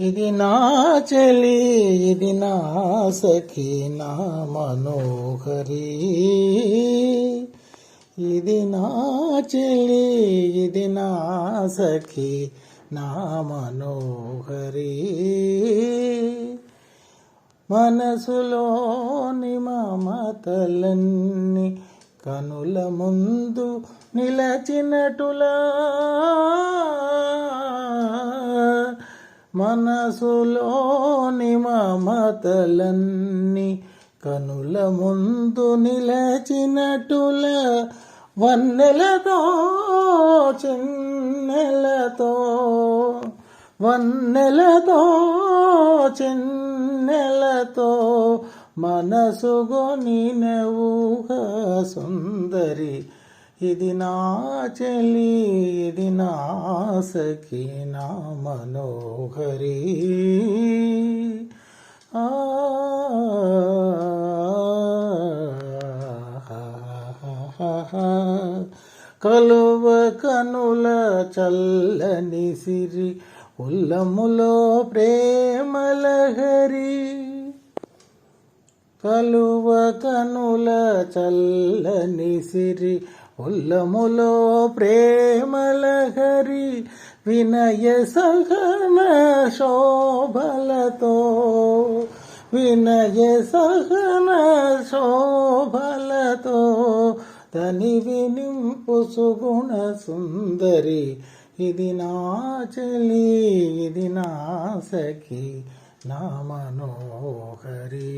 ఇది నా చెలి, ఇది నా సఖి, నా మనోహరి. ఇది నా చెలి, ఇది నా సఖి, నా మనోహరి. మనసులోని మమతలన్నీ కనుల ముందు నిలచినటులా, మనసులోని మమతలన్నీ కనుల ముందు నిలచినటుల, వన్నెలతో చిన్నెలతో, వన్నెలతో చిన్నెలతో మనసుగొనినవుగా సుందరి. ఇది నా చెలి, ఇది నా సఖి, నా మనోహరి. కలువ కనుల చల్లని సిరి, ఉల్లములో ప్రేమలహరి. కలువ కనుల చల్లని సిరి, ఉల్లములో ప్రేమలహరి. వినయ సహన శోభలతో, వినయ సహన శోభలతో తనివి నింపు సుగుణ సుందరి. ఇది నా చెలి, ఇది నా సఖి, నా మనోహరి.